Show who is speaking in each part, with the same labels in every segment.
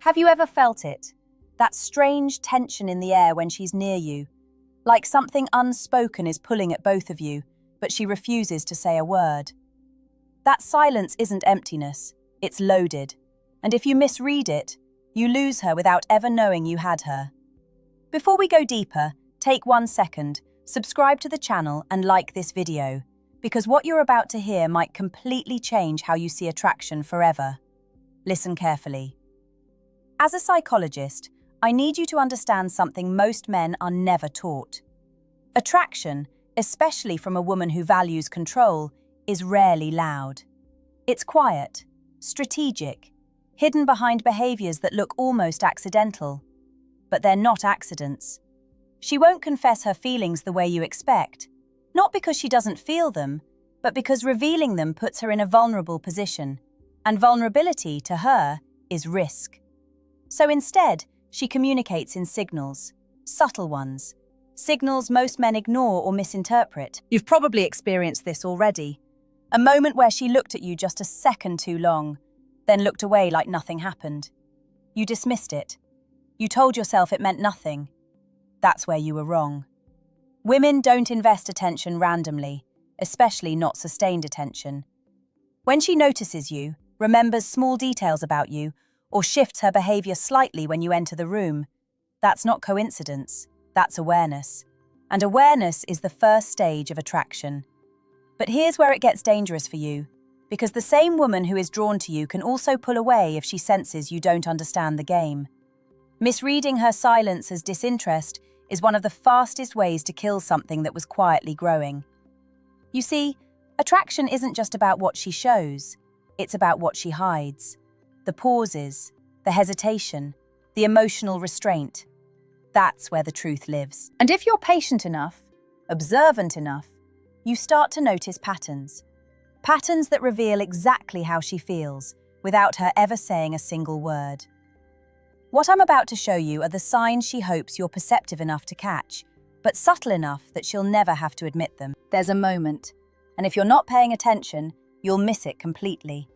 Speaker 1: Have you ever felt it? That strange tension in the air when she's near you, like something unspoken is pulling at both of you, but she refuses to say a word. That silence isn't emptiness, it's loaded, and if you misread it, you lose her without ever knowing you had her. Before we go deeper, take 1 second, subscribe to the channel and like this video, because what you're about to hear might completely change how you see attraction forever. Listen carefully. As a psychologist, I need you to understand something most men are never taught. Attraction, especially from a woman who values control, is rarely loud. It's quiet, strategic, hidden behind behaviors that look almost accidental. But they're not accidents. She won't confess her feelings the way you expect, not because she doesn't feel them, but because revealing them puts her in a vulnerable position, and vulnerability, to her, is risk. So instead, she communicates in signals, subtle ones, signals most men ignore or misinterpret. You've probably experienced this already. A moment where she looked at you just a second too long, then looked away like nothing happened. You dismissed it. You told yourself it meant nothing. That's where you were wrong. Women don't invest attention randomly, especially not sustained attention. When she notices you, remembers small details about you, or shifts her behavior slightly when you enter the room, that's not coincidence, that's awareness. And awareness is the first stage of attraction. But here's where it gets dangerous for you, because the same woman who is drawn to you can also pull away if she senses you don't understand the game. Misreading her silence as disinterest is one of the fastest ways to kill something that was quietly growing. You see, attraction isn't just about what she shows, it's about what she hides. The pauses, the hesitation, the emotional restraint. That's where the truth lives. And if you're patient enough, observant enough, you start to notice patterns. Patterns that reveal exactly how she feels, without her ever saying a single word. What I'm about to show you are the signs she hopes you're perceptive enough to catch, but subtle enough that she'll never have to admit them. There's a moment, and if you're not paying attention, you'll miss it completely.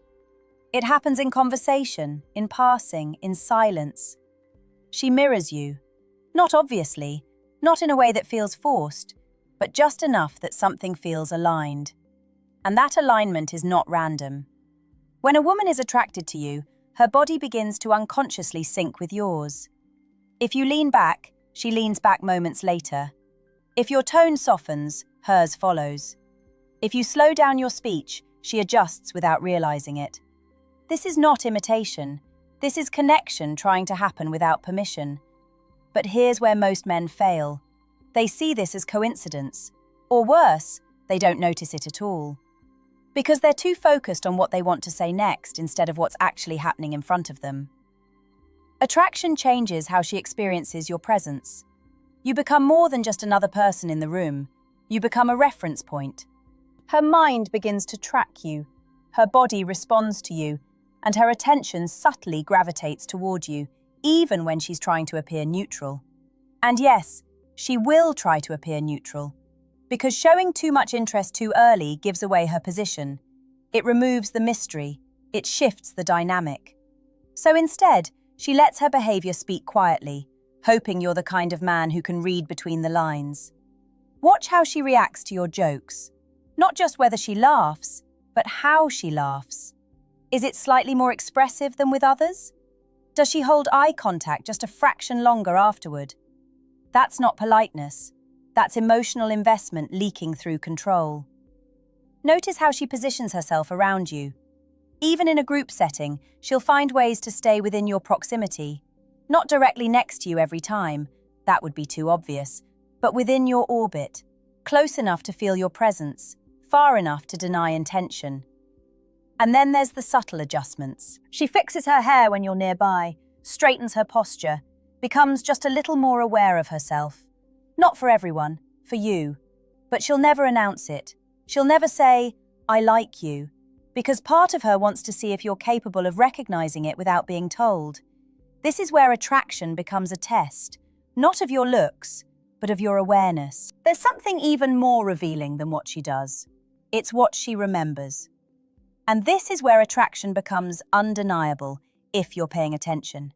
Speaker 1: It happens in conversation, in passing, in silence. She mirrors you. Not obviously, not in a way that feels forced, but just enough that something feels aligned. And that alignment is not random. When a woman is attracted to you, her body begins to unconsciously sync with yours. If you lean back, she leans back moments later. If your tone softens, hers follows. If you slow down your speech, she adjusts without realizing it. This is not imitation. This is connection trying to happen without permission. But here's where most men fail. They see this as coincidence. Or worse, they don't notice it at all. Because they're too focused on what they want to say next instead of what's actually happening in front of them. Attraction changes how she experiences your presence. You become more than just another person in the room. You become a reference point. Her mind begins to track you. Her body responds to you. And her attention subtly gravitates toward you, even when she's trying to appear neutral. And yes, she will try to appear neutral, because showing too much interest too early gives away her position. It removes the mystery, it shifts the dynamic. So instead, she lets her behavior speak quietly, hoping you're the kind of man who can read between the lines. Watch how she reacts to your jokes. Not just whether she laughs, but how she laughs. Is it slightly more expressive than with others? Does she hold eye contact just a fraction longer afterward? That's not politeness. That's emotional investment leaking through control. Notice how she positions herself around you. Even in a group setting, she'll find ways to stay within your proximity. Not directly next to you every time, that would be too obvious, but within your orbit, close enough to feel your presence, far enough to deny intention. And then there's the subtle adjustments. She fixes her hair when you're nearby, straightens her posture, becomes just a little more aware of herself. Not for everyone, for you. But she'll never announce it. She'll never say, "I like you," because part of her wants to see if you're capable of recognizing it without being told. This is where attraction becomes a test, not of your looks, but of your awareness. There's something even more revealing than what she does. It's what she remembers. And this is where attraction becomes undeniable, if you're paying attention.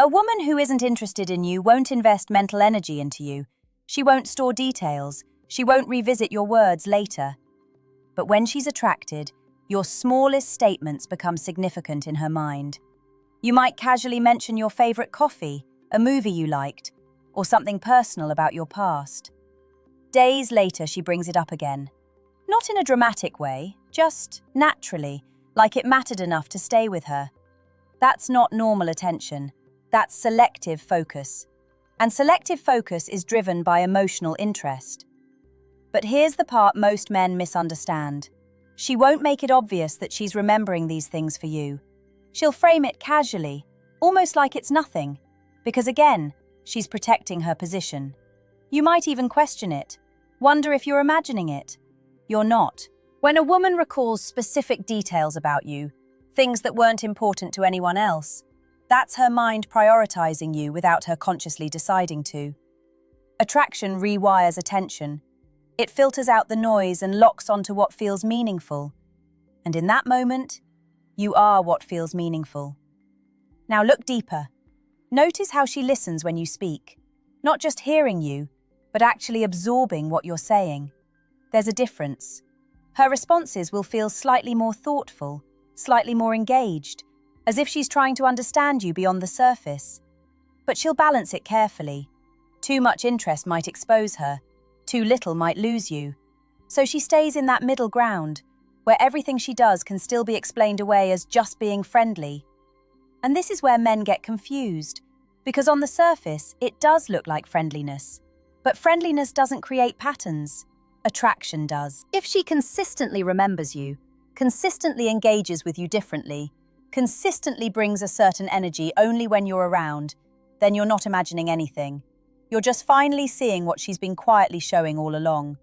Speaker 1: A woman who isn't interested in you won't invest mental energy into you. She won't store details. She won't revisit your words later. But when she's attracted, your smallest statements become significant in her mind. You might casually mention your favorite coffee, a movie you liked, or something personal about your past. Days later, she brings it up again. Not in a dramatic way, just naturally, like it mattered enough to stay with her. That's not normal attention. That's selective focus. And selective focus is driven by emotional interest. But here's the part most men misunderstand. She won't make it obvious that she's remembering these things for you. She'll frame it casually, almost like it's nothing, because again, she's protecting her position. You might even question it, wonder if you're imagining it. You're not. When a woman recalls specific details about you, things that weren't important to anyone else, that's her mind prioritizing you without her consciously deciding to. Attraction rewires attention. It filters out the noise and locks onto what feels meaningful. And in that moment, you are what feels meaningful. Now look deeper. Notice how she listens when you speak. Not just hearing you, but actually absorbing what you're saying. There's a difference. Her responses will feel slightly more thoughtful, slightly more engaged, as if she's trying to understand you beyond the surface. But she'll balance it carefully. Too much interest might expose her. Too little might lose you. So she stays in that middle ground, where everything she does can still be explained away as just being friendly. And this is where men get confused, because on the surface, it does look like friendliness. But friendliness doesn't create patterns. Attraction does. If she consistently remembers you, consistently engages with you differently, consistently brings a certain energy only when you're around, then you're not imagining anything. You're just finally seeing what she's been quietly showing all along.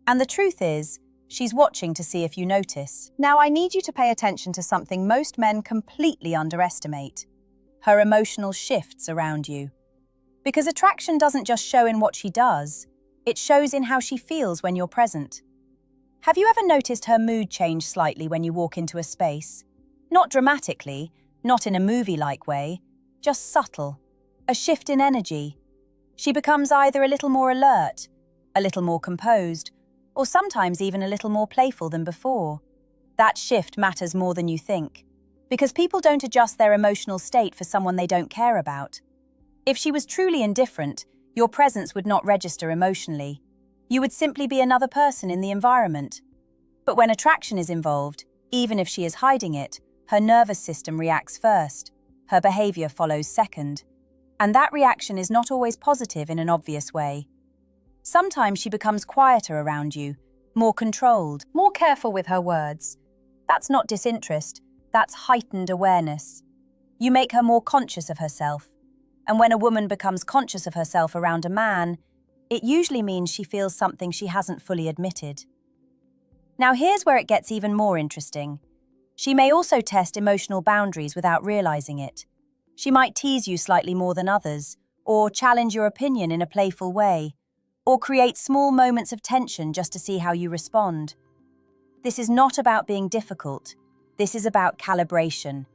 Speaker 1: And the truth is, she's watching to see if you notice. Now I need you to pay attention to something most men completely underestimate: her emotional shifts around you. Because attraction doesn't just show in what she does, it shows in how she feels when you're present. Have you ever noticed her mood change slightly when you walk into a space? Not dramatically, not in a movie-like way, just subtle. A shift in energy. She becomes either a little more alert, a little more composed, or sometimes even a little more playful than before. That shift matters more than you think, because people don't adjust their emotional state for someone they don't care about. If she was truly indifferent, your presence would not register emotionally. You would simply be another person in the environment. But when attraction is involved, even if she is hiding it, her nervous system reacts first. Her behavior follows second. And that reaction is not always positive in an obvious way. Sometimes she becomes quieter around you, more controlled, more careful with her words. That's not disinterest, that's heightened awareness. You make her more conscious of herself. And when a woman becomes conscious of herself around a man, it usually means she feels something she hasn't fully admitted. Now here's where it gets even more interesting. She may also test emotional boundaries without realizing it. She might tease you slightly more than others, or challenge your opinion in a playful way, or create small moments of tension just to see how you respond. This is not about being difficult. This is about calibration.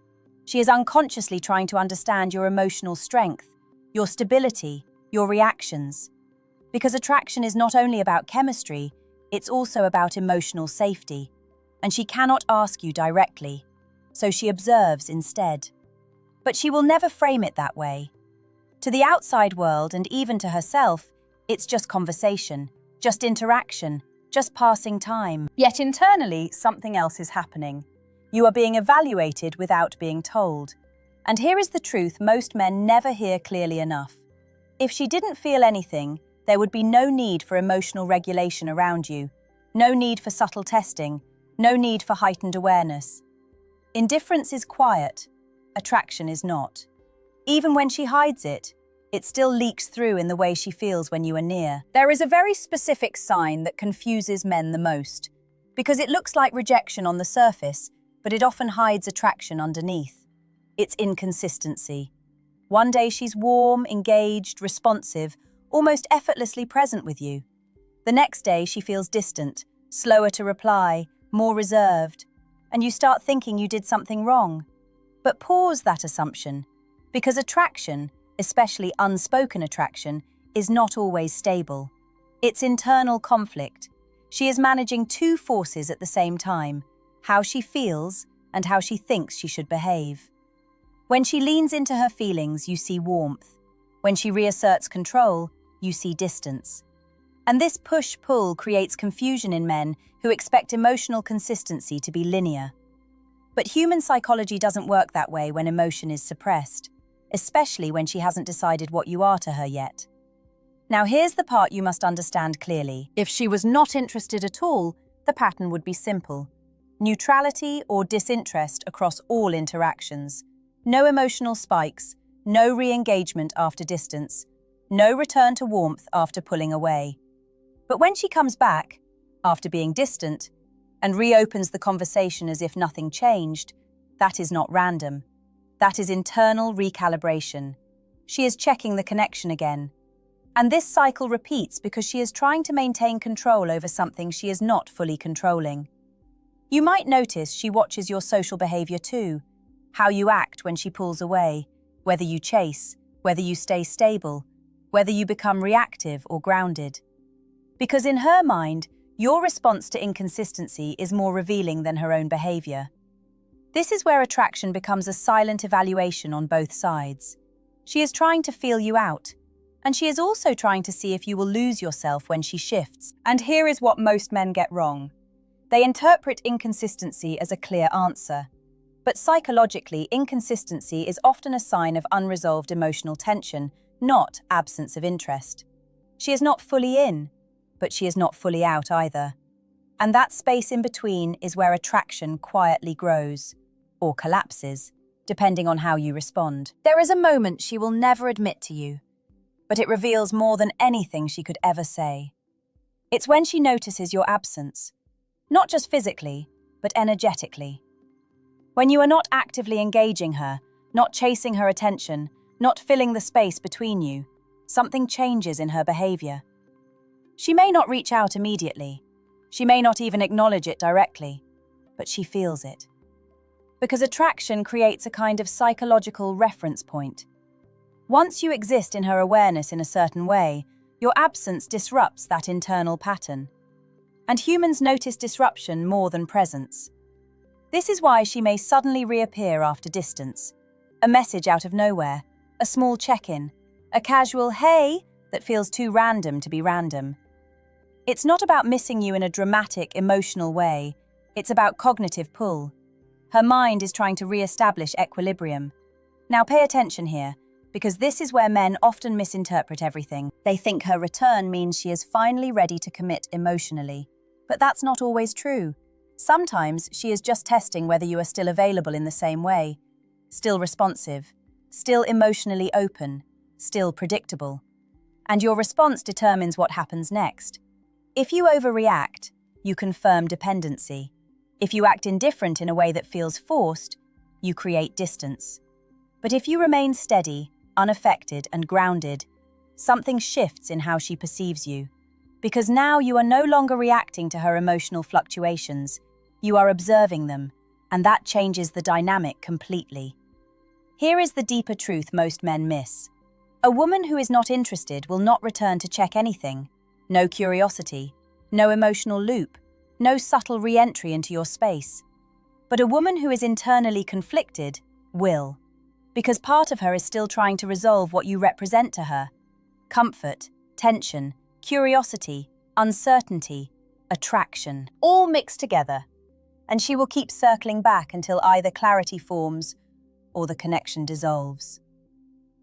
Speaker 1: She is unconsciously trying to understand your emotional strength, your stability, your reactions. Because attraction is not only about chemistry, it's also about emotional safety. And she cannot ask you directly, so she observes instead. But she will never frame it that way. To the outside world and even to herself, it's just conversation, just interaction, just passing time. Yet internally, something else is happening. You are being evaluated without being told. And here is the truth most men never hear clearly enough. If she didn't feel anything, there would be no need for emotional regulation around you, no need for subtle testing, no need for heightened awareness. Indifference is quiet, attraction is not. Even when she hides it, it still leaks through in the way she feels when you are near. There is a very specific sign that confuses men the most, because it looks like rejection on the surface, but it often hides attraction underneath. It's inconsistency. One day she's warm, engaged, responsive, almost effortlessly present with you. The next day she feels distant, slower to reply, more reserved, and you start thinking you did something wrong. But pause that assumption. Because attraction, especially unspoken attraction, is not always stable. It's internal conflict. She is managing two forces at the same time: how she feels and how she thinks she should behave. When she leans into her feelings, you see warmth. When she reasserts control, you see distance. And this push-pull creates confusion in men who expect emotional consistency to be linear. But human psychology doesn't work that way when emotion is suppressed, especially when she hasn't decided what you are to her yet. Now here's the part you must understand clearly. If she was not interested at all, the pattern would be simple: neutrality or disinterest across all interactions. No emotional spikes, no re-engagement after distance, no return to warmth after pulling away. But when she comes back, after being distant, and reopens the conversation as if nothing changed, that is not random. That is internal recalibration. She is checking the connection again. And this cycle repeats because she is trying to maintain control over something she is not fully controlling. You might notice she watches your social behavior too, how you act when she pulls away, whether you chase, whether you stay stable, whether you become reactive or grounded. Because in her mind, your response to inconsistency is more revealing than her own behavior. This is where attraction becomes a silent evaluation on both sides. She is trying to feel you out, and she is also trying to see if you will lose yourself when she shifts. And here is what most men get wrong. They interpret inconsistency as a clear answer. But psychologically, inconsistency is often a sign of unresolved emotional tension, not absence of interest. She is not fully in, but she is not fully out either. And that space in between is where attraction quietly grows, or collapses, depending on how you respond. There is a moment she will never admit to you, but it reveals more than anything she could ever say. It's when she notices your absence, not just physically, but energetically. When you are not actively engaging her, not chasing her attention, not filling the space between you, something changes in her behavior. She may not reach out immediately. She may not even acknowledge it directly, but she feels it. Because attraction creates a kind of psychological reference point. Once you exist in her awareness in a certain way, your absence disrupts that internal pattern. And humans notice disruption more than presence. This is why she may suddenly reappear after distance. A message out of nowhere, a small check-in, a casual "hey" that feels too random to be random. It's not about missing you in a dramatic, emotional way. It's about cognitive pull. Her mind is trying to re-establish equilibrium. Now pay attention here, because this is where men often misinterpret everything. They think her return means she is finally ready to commit emotionally. But that's not always true. Sometimes she is just testing whether you are still available in the same way, still responsive, still emotionally open, still predictable. And your response determines what happens next. If you overreact, you confirm dependency. If you act indifferent in a way that feels forced, you create distance. But if you remain steady, unaffected, and grounded, something shifts in how she perceives you. Because now you are no longer reacting to her emotional fluctuations, you are observing them, and that changes the dynamic completely. Here is the deeper truth most men miss. A woman who is not interested will not return to check anything. No curiosity, no emotional loop, no subtle re-entry into your space. But a woman who is internally conflicted will, because part of her is still trying to resolve what you represent to her. Comfort, tension, curiosity, uncertainty, attraction, all mixed together. And she will keep circling back until either clarity forms or the connection dissolves.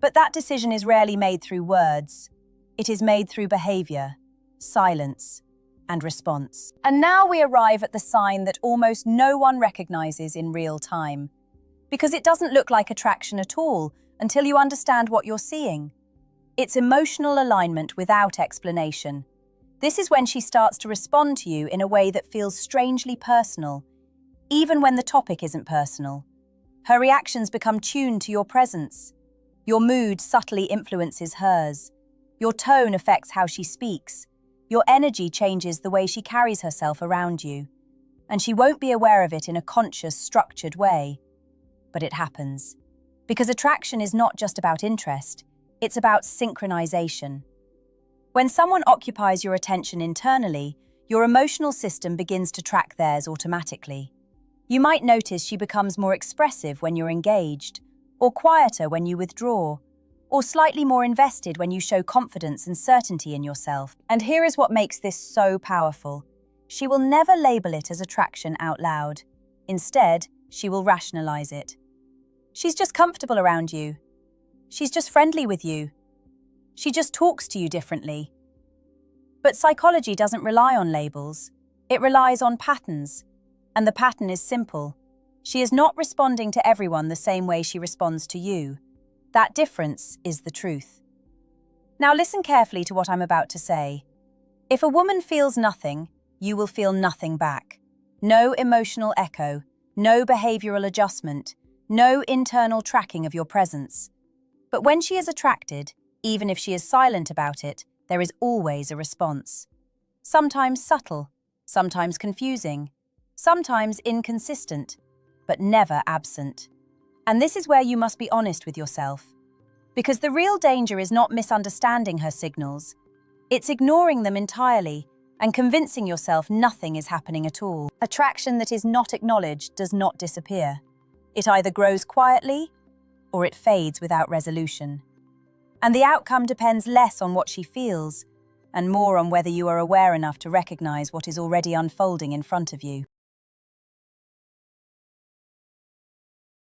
Speaker 1: But that decision is rarely made through words. It is made through behavior, silence, and response. And now we arrive at the sign that almost no one recognizes in real time. Because it doesn't look like attraction at all until you understand what you're seeing. It's emotional alignment without explanation. This is when she starts to respond to you in a way that feels strangely personal, even when the topic isn't personal. Her reactions become tuned to your presence. Your mood subtly influences hers. Your tone affects how she speaks. Your energy changes the way she carries herself around you. And she won't be aware of it in a conscious, structured way. But it happens. Because attraction is not just about interest, it's about synchronization. When someone occupies your attention internally, your emotional system begins to track theirs automatically. You might notice she becomes more expressive when you're engaged, or quieter when you withdraw, or slightly more invested when you show confidence and certainty in yourself. And here is what makes this so powerful. She will never label it as attraction out loud. Instead, she will rationalize it. She's just comfortable around you. She's just friendly with you. She just talks to you differently. But psychology doesn't rely on labels. It relies on patterns. And the pattern is simple. She is not responding to everyone the same way she responds to you. That difference is the truth. Now listen carefully to what I'm about to say. If a woman feels nothing, you will feel nothing back. No emotional echo, no behavioral adjustment, no internal tracking of your presence. But when she is attracted, even if she is silent about it, there is always a response. Sometimes subtle, sometimes confusing, sometimes inconsistent, but never absent. And this is where you must be honest with yourself. Because the real danger is not misunderstanding her signals. It's ignoring them entirely and convincing yourself nothing is happening at all. Attraction that is not acknowledged does not disappear. It either grows quietly or it fades without resolution. And the outcome depends less on what she feels and more on whether you are aware enough to recognize what is already unfolding in front of you.